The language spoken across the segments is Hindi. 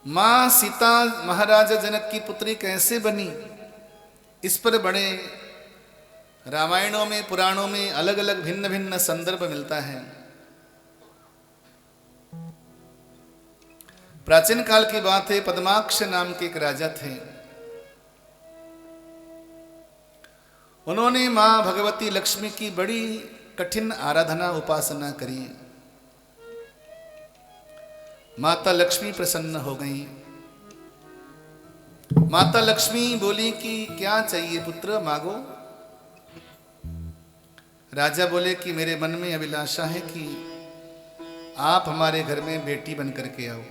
मां सीता महाराजा जनक की पुत्री कैसे बनी, इस पर बड़े रामायणों में पुराणों में अलग अलग भिन्न भिन्न संदर्भ मिलता है। प्राचीन काल की बात है, पद्माक्ष नाम के एक राजा थे। उन्होंने मां भगवती लक्ष्मी की बड़ी कठिन आराधना उपासना करी। माता लक्ष्मी प्रसन्न हो गई। माता लक्ष्मी बोली कि क्या चाहिए पुत्र, मांगो। राजा बोले कि मेरे मन में अभिलाषा है कि आप हमारे घर में बेटी बन करके आओ।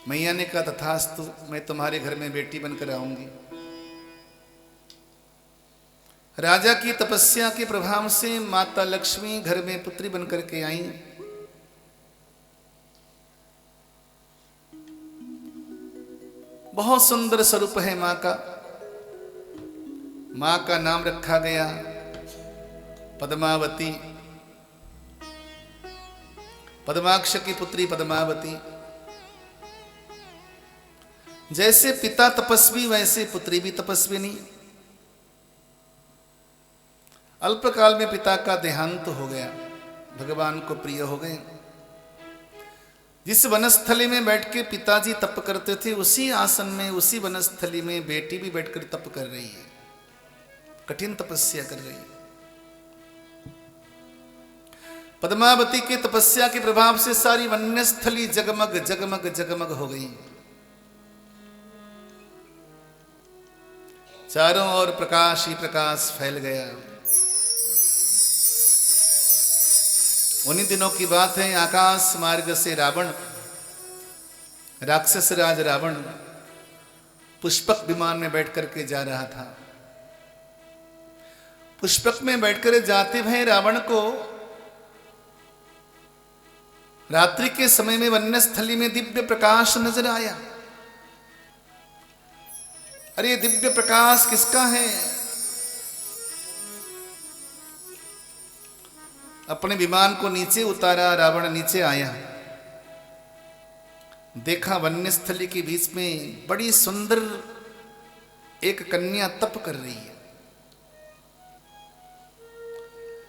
मैया ने कहा तथास्तु, मैं तुम्हारे घर में बेटी बनकर आऊंगी। राजा की तपस्या के प्रभाव से माता लक्ष्मी घर में पुत्री बनकर के आई। बहुत सुंदर स्वरूप है मां का। मां का नाम रखा गया पद्मावती, पद्माक्ष की पुत्री पद्मावती। जैसे पिता तपस्वी वैसे पुत्री भी तपस्विनी। अल्पकाल में पिता का देहांत हो गया, भगवान को प्रिय हो गए। जिस वनस्थली में बैठ के पिताजी तप करते थे, उसी आसन में उसी वनस्थली में बेटी भी बैठकर तप कर रही है, कठिन तपस्या कर रही है। पद्मावती के तपस्या के प्रभाव से सारी वन्यस्थली जगमग जगमग जगमग हो गई। चारों ओर प्रकाश ही प्रकाश फैल गया। उन्हीं दिनों की बात है, आकाश मार्ग से रावण, राक्षस राज रावण पुष्पक विमान में बैठ करके जा रहा था। पुष्पक में बैठकर जाते भय रावण को रात्रि के समय में वन्यस्थली में दिव्य प्रकाश नजर आया। अरे दिव्य प्रकाश किसका है? अपने विमान को नीचे उतारा, रावण नीचे आया, देखा वन्यस्थली के बीच में बड़ी सुंदर एक कन्या तप कर रही है।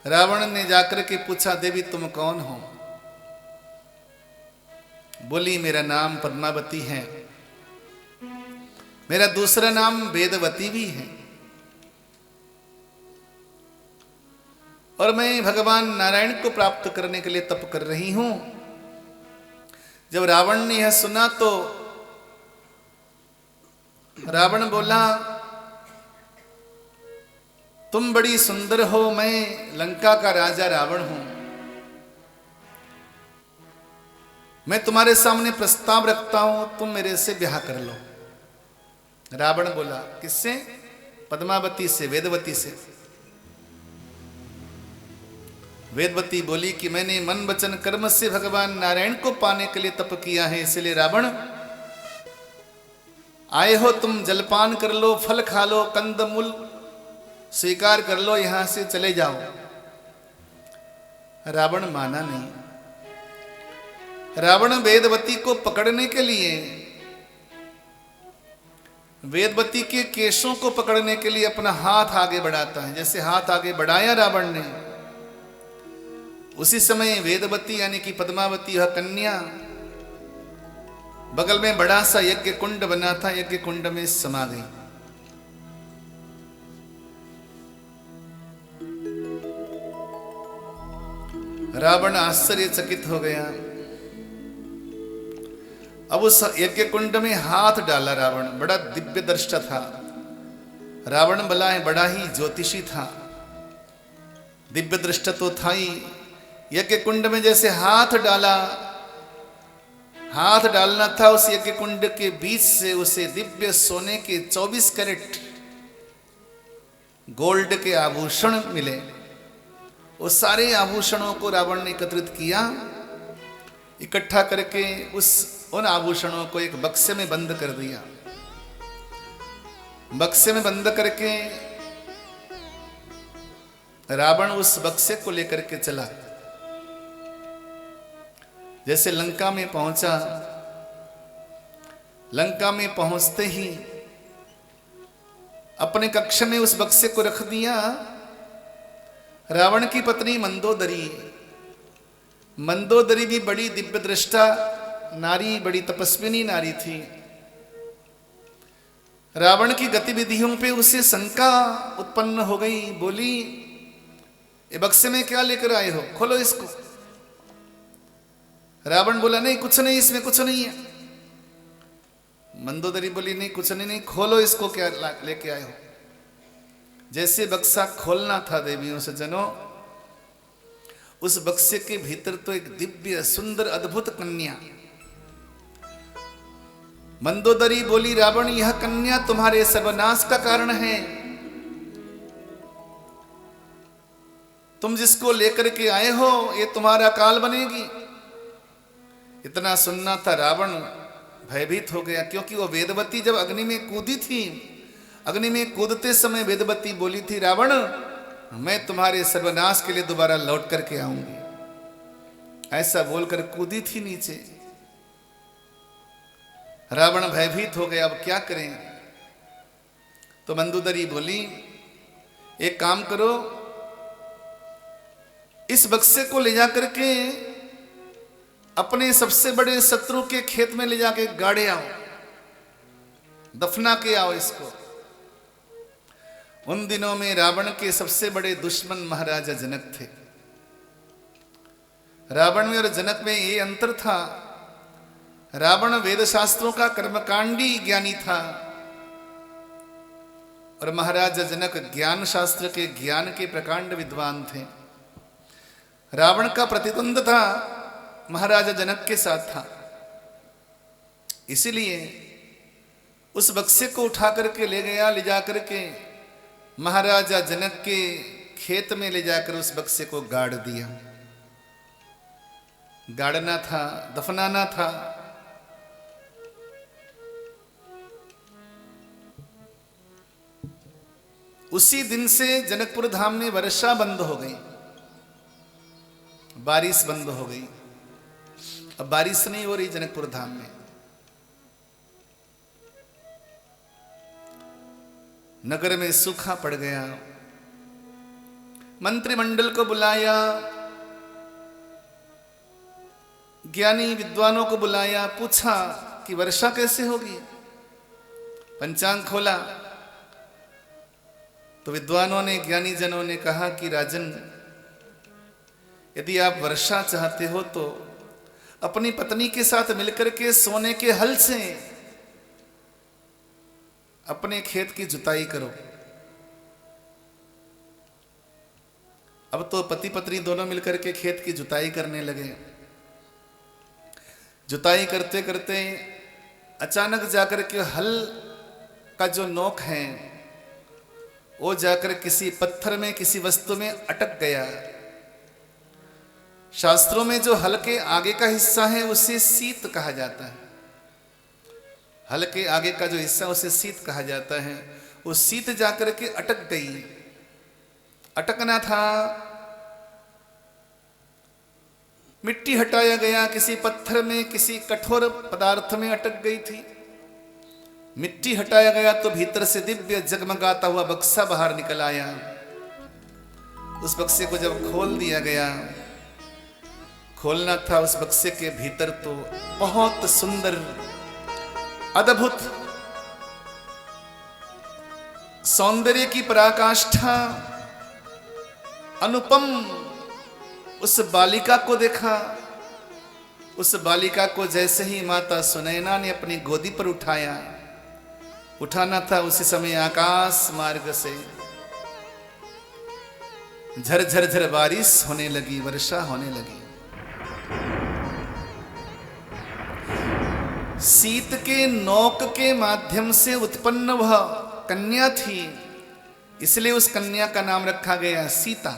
रावण ने जाकर के पूछा, देवी तुम कौन हो? बोली मेरा नाम पद्मावती है, मेरा दूसरा नाम वेदवती भी है, और मैं भगवान नारायण को प्राप्त करने के लिए तप कर रही हूं। जब रावण ने यह सुना तो रावण बोला, तुम बड़ी सुंदर हो, मैं लंका का राजा रावण हूं, मैं तुम्हारे सामने प्रस्ताव रखता हूं, तुम मेरे से ब्याह कर लो। रावण बोला, किससे? पद्मावती से, वेदवती से। वेदवती बोली कि मैंने मन वचन कर्म से भगवान नारायण को पाने के लिए तप किया है, इसलिए रावण आए हो तुम जलपान कर लो, फल खा लो, कंद मूल स्वीकार कर लो, यहां से चले जाओ। रावण माना नहीं। रावण वेदवती को पकड़ने के लिए, वेदवती के केशों को पकड़ने के लिए अपना हाथ आगे बढ़ाता है। जैसे हाथ आगे बढ़ाया रावण ने, उसी समय वेदवती यानी कि पद्मावती वह कन्या बगल में बड़ा सा यज्ञ कुंड बना था, यज्ञ कुंड में समा गई। रावण आश्चर्यचकित हो गया। अब उस यज्ञ कुंड में हाथ डाला रावण, बड़ा दिव्य दृष्टा था। रावण बड़ा ही ज्योतिषी था, दिव्य दृष्टा तो था ही। यज्ञ कुंड में जैसे हाथ डाला, हाथ डालना था, उस यज्ञ कुंड के बीच से उसे दिव्य सोने के 24 कैरेट गोल्ड के आभूषण मिले। उस सारे आभूषणों को रावण ने एकत्रित किया, इकट्ठा करके उन आभूषणों को एक बक्से में बंद कर दिया। बक्से में बंद करके रावण उस बक्से को लेकर के चला। जैसे लंका में पहुंचा, लंका में पहुंचते ही अपने कक्ष में उस बक्से को रख दिया। रावण की पत्नी मंदोदरी, मंदोदरी भी बड़ी दिव्य दृष्टा नारी, बड़ी तपस्विनी नारी थी। रावण की गतिविधियों पे उसे शंका उत्पन्न हो गई। बोली, ये बक्से में क्या लेकर आए हो, खोलो इसको। रावण बोला, नहीं कुछ नहीं, इसमें कुछ नहीं है। मंदोदरी बोली, नहीं कुछ नहीं, नहीं खोलो इसको, क्या लेके आए हो। जैसे बक्सा खोलना था देवियों सज्जनों, उस बक्से के भीतर तो एक दिव्य सुंदर अद्भुत कन्या। मंदोदरी बोली, रावण यह कन्या तुम्हारे सर्वनाश का कारण है। तुम जिसको लेकर के आए हो ये तुम्हारा काल बनेगी। इतना सुनना था, रावण भयभीत हो गया, क्योंकि वो वेदवती जब अग्नि में कूदी थी, अग्नि में कूदते समय वेदवती बोली थी, रावण मैं तुम्हारे सर्वनाश के लिए दोबारा लौट करके आऊंगी, ऐसा बोलकर कूदी थी नीचे। रावण भयभीत हो गया, अब क्या करें। तो मंदोदरी बोली, एक काम करो, इस बक्से को ले जाकर के अपने सबसे बड़े शत्रु के खेत में ले जाके गाड़े आओ, दफना के आओ इसको। उन दिनों में रावण के सबसे बड़े दुश्मन महाराजा जनक थे। रावण में और जनक में ये अंतर था, रावण वेद शास्त्रों का कर्मकांडी ज्ञानी था और महाराजा जनक ज्ञान शास्त्र के ज्ञान के प्रकांड विद्वान थे। रावण का प्रतिद्वंद था महाराजा जनक के साथ था, इसीलिए उस बक्से को उठा करके ले गया, ले जाकर के महाराजा जनक के खेत में ले जाकर उस बक्से को गाड़ दिया। गाड़ना था, दफनाना था। उसी दिन से जनकपुर धाम में वर्षा बंद हो गई, बारिश बंद हो गई। अब बारिश नहीं हो रही जनकपुर धाम में। नगर में सूखा पड़ गया। मंत्रिमंडल को बुलाया, ज्ञानी विद्वानों को बुलाया, पूछा कि वर्षा कैसे होगी। पंचांग खोला तो विद्वानों ने, ज्ञानी जनों ने कहा कि राजन, यदि आप वर्षा चाहते हो तो अपनी पत्नी के साथ मिलकर के सोने के हल से अपने खेत की जुताई करो। अब तो पति पत्नी दोनों मिलकर के खेत की जुताई करने लगे। जुताई करते करते अचानक जाकर के हल का जो नोक है वो जाकर किसी पत्थर में, किसी वस्तु में अटक गया। शास्त्रों में जो हल के आगे का हिस्सा है उसे सीत कहा जाता है। हल के आगे का जो हिस्सा उसे सीत कहा जाता है। वो सीत जाकर के अटक गई। अटकना था, मिट्टी हटाया गया, किसी पत्थर में, किसी कठोर पदार्थ में अटक गई थी। मिट्टी हटाया गया तो भीतर से दिव्य जगमगाता हुआ बक्सा बाहर निकल आया। उस बक्से को जब खोल दिया गया, खोलना था, उस बक्से के भीतर तो बहुत सुंदर, अद्भुत सौंदर्य की पराकाष्ठा, अनुपम उस बालिका को देखा। उस बालिका को जैसे ही माता सुनैना ने अपनी गोदी पर उठाया, उठाना था, उसी समय आकाश मार्ग से झरझर झर बारिश होने लगी, वर्षा होने लगी। सीत के नोक के माध्यम से उत्पन्न वह कन्या थी, इसलिए उस कन्या का नाम रखा गया सीता।